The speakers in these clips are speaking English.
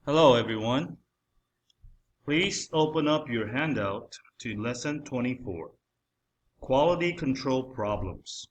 Hello everyone. Please open up your handout to lesson 24, Quality Control Problems.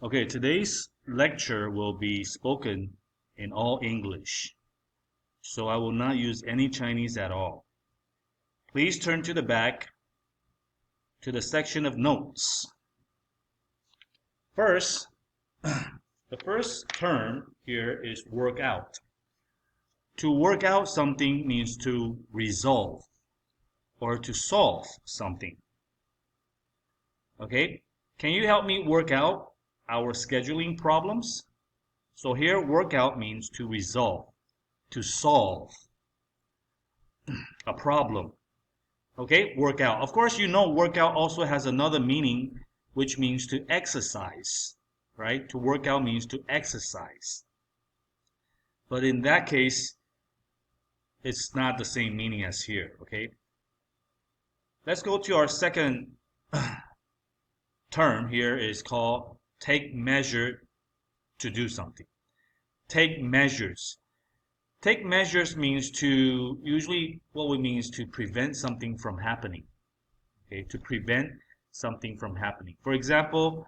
Okay, today's lecture will be spoken in all English, so I will not use any Chinese at all. Please turn to the back to the section of notes. First, the first term here is work out. To work out something means to resolve or to solve something. Okay, can you help me work out our scheduling problems? So here, work out means to resolve, to solve a problem. Okay, work out. Of course, you know work out also has another meaning, which means to exercise, right? To work out means to exercise. But in that case, it's not the same meaning as here, okay? Let's go to our second term here is called take measure to do something. Take measures. Take measures means to, usually what we mean is to prevent something from happening. Okay, to prevent something from happening. For example,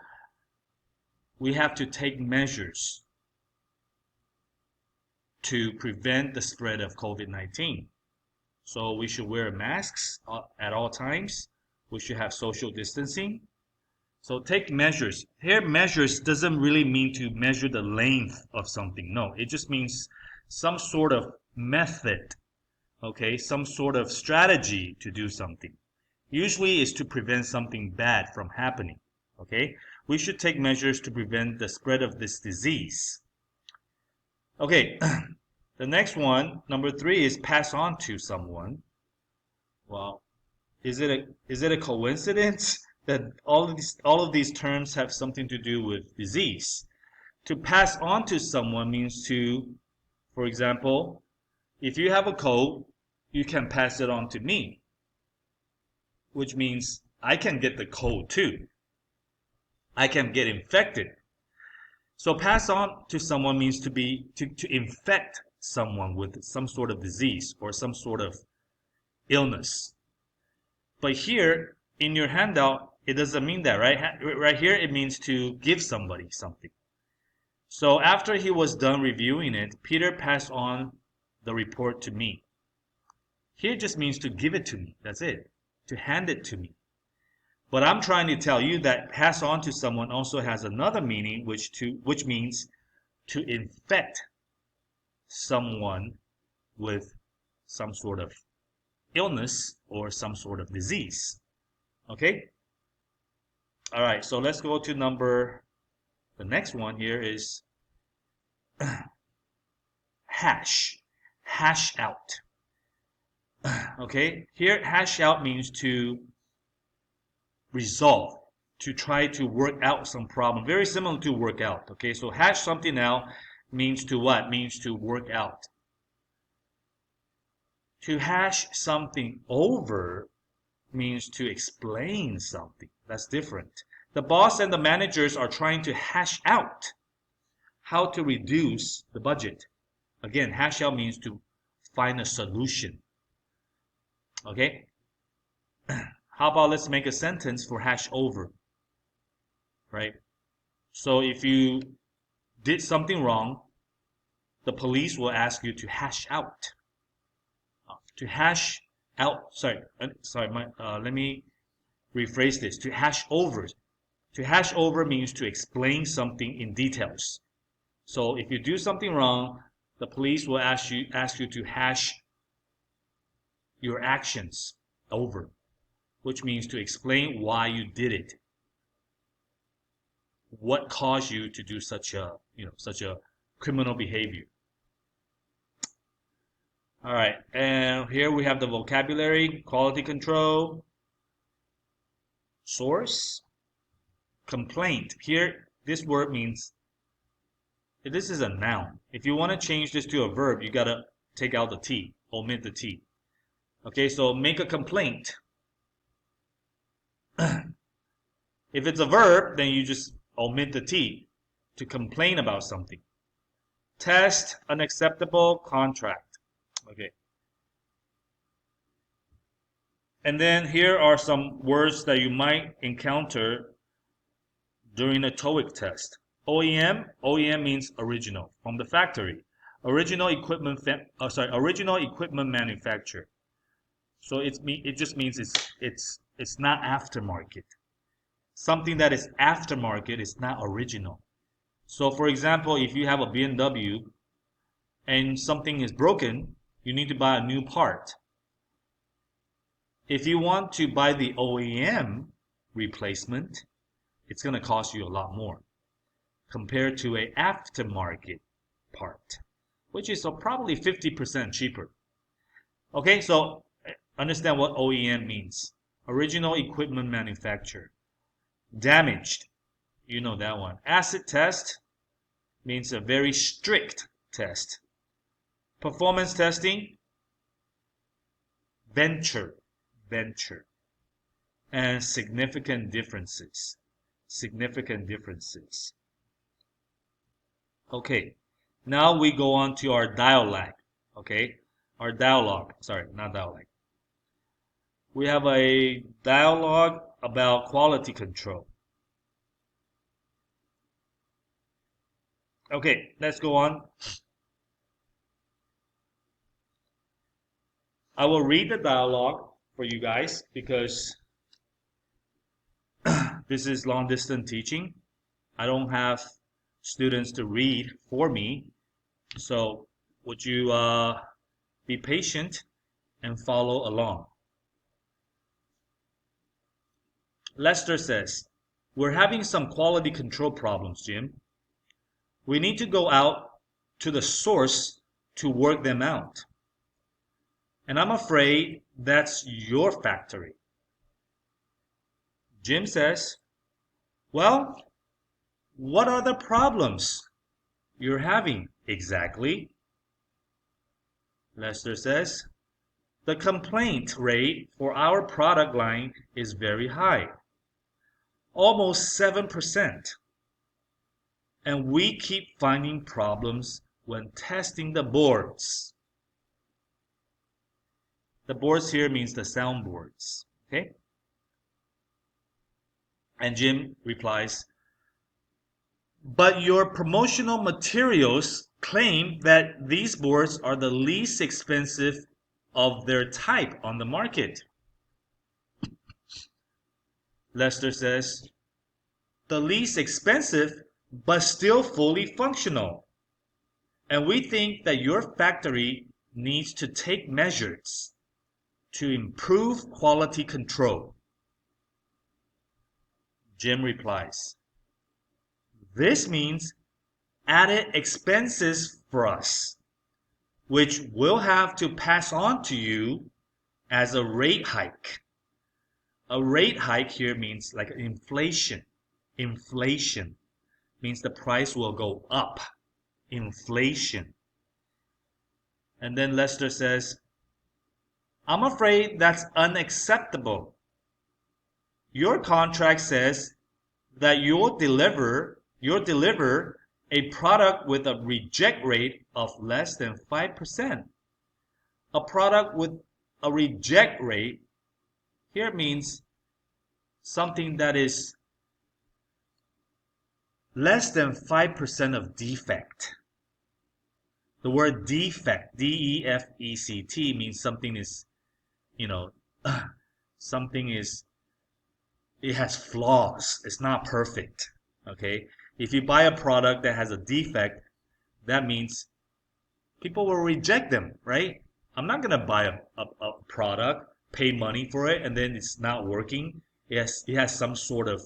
we have to take measures to prevent the spread of COVID-19. So we should wear masks at all times. We should have social distancing. So take measures. Here, measures doesn't really mean to measure the length of something. No, it just means some sort of method, okay, some sort of strategy to do something. Usually is to prevent something bad from happening, okay? We should take measures to prevent the spread of this disease. Okay, the next one, number 3, is pass on to someone. Well, is it a coincidence that all of these terms have something to do with disease? To pass on to someone means to, for example, if you have a cold, you can pass it on to me, which means I can get the cold too. I can get infected. So pass on to someone means to infect someone with some sort of disease or some sort of illness. But here in your handout, it doesn't mean that, right? Right here, it means to give somebody something. So after he was done reviewing it, Peter passed on the report to me. Here it just means to give it to me. That's it. To hand it to me. But I'm trying to tell you that pass on to someone also has another meaning, which means to infect someone with some sort of illness or some sort of disease. Okay? All right, so let's go to the next one here is hash out. Okay, here hash out means to resolve, to try to work out some problem, very similar to work out. Okay, so hash something out means to what? Means to work out. To hash something over means to explain something. That's different. The boss and the managers are trying to hash out how to reduce the budget. Again, hash out means to find a solution. Okay? How about let's make a sentence for hash over, right? So if you did something wrong, the police will ask you to hash out. To hash out, let me rephrase this. To hash over. To hash over means to explain something in details. So if you do something wrong, the police will ask you to hash your actions over, which means to explain why you did it. What caused you to do such a criminal behavior. All right, and here we have the vocabulary: quality control, source, complaint. Here, this word means, this is a noun. If you want to change this to a verb, you gotta take out the T, omit the T. Okay, so make a complaint. If it's a verb, then you just omit the T to complain about something. test unacceptable contract. Okay. And then here are some words that you might encounter during a TOEIC test. OEM means original, from the factory. Original equipment manufacturer. So it just means it's not aftermarket. Something that is aftermarket is not original. So for example, if you have a BMW and something is broken, you need to buy a new part. If you want to buy the OEM replacement, it's going to cost you a lot more compared to an aftermarket part, which is probably 50% cheaper. Okay, so understand what OEM means. Original equipment manufacturer. Damaged, you know that one. Acid test means a very strict test. Performance testing, venture. And significant differences. Okay, now we go on to our dialogue. Okay, our dialogue. Sorry, not dialogue. We have a dialogue about quality control. Okay, let's go on. I will read the dialogue for you guys because this is long distance teaching. I don't have students to read for me. So would you be patient and follow along? Lester says, we're having some quality control problems, Jim. We need to go out to the source to work them out. And I'm afraid that's your factory. Jim says, well, what are the problems you're having exactly? Lester says, the complaint rate for our product line is very high, almost 7%. And we keep finding problems when testing the boards. The boards here means the soundboards. Okay? And Jim replies, but your promotional materials claim that these boards are the least expensive of their type on the market. Lester says, the least expensive but still fully functional. And we think that your factory needs to take measures to improve quality control. Jim replies, this means added expenses for us, which we'll have to pass on to you as a rate hike. A rate hike here means like inflation. Inflation means the price will go up. Inflation. And then Lester says, I'm afraid that's unacceptable. Your contract says that you'll deliver a product with a reject rate of less than 5%. A product with a reject rate here means something that is less than 5% of defect. The word defect, D-E-F-E-C-T, means something is, something is, it has flaws. It's not perfect. Okay? If you buy a product that has a defect, that means people will reject them, right? I'm not going to buy a product, pay money for it, and then it's not working. It has some sort of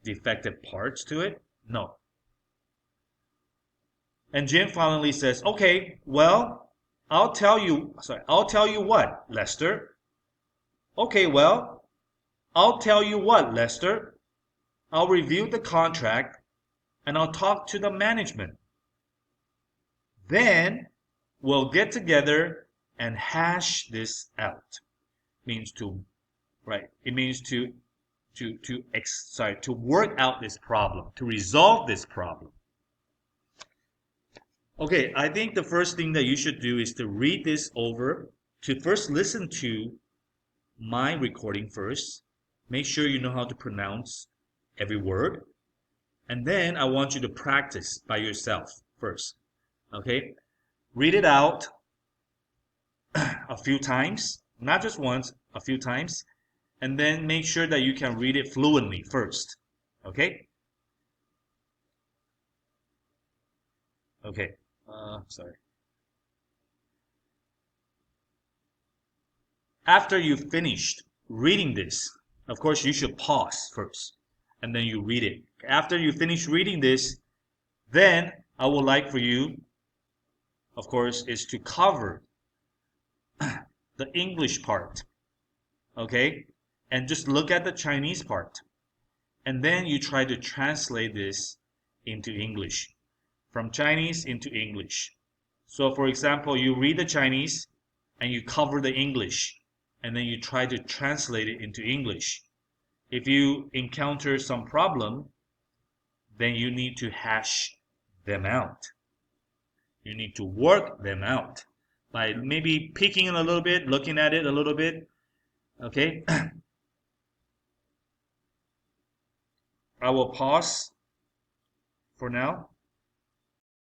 defective parts to it. No. And Jim finally says, okay, well, I'll tell you what, Lester. Okay, well, I'll tell you what, Lester. I'll review the contract and I'll talk to the management. Then we'll get together and hash this out. Means to, right? It means to work out this problem, to resolve this problem. Okay, I think the first thing that you should do is to read this over, to first listen to my recording first. Make sure you know how to pronounce every word. And then I want you to practice by yourself first. Okay? Read it out a few times, not just once, a few times. And then make sure that you can read it fluently first. Okay? Okay. Sorry. After you've finished reading this, of course, you should pause first and then you read it. After you finish reading this, then I would like for you, of course, is to cover the English part, okay? And just look at the Chinese part. And then you try to translate this into English, from Chinese into English. So, for example, you read the Chinese and you cover the English, and then you try to translate it into English. If you encounter some problem, then you need to hash them out. You need to work them out by maybe peeking it a little bit, looking at it a little bit. Okay. I will pause for now.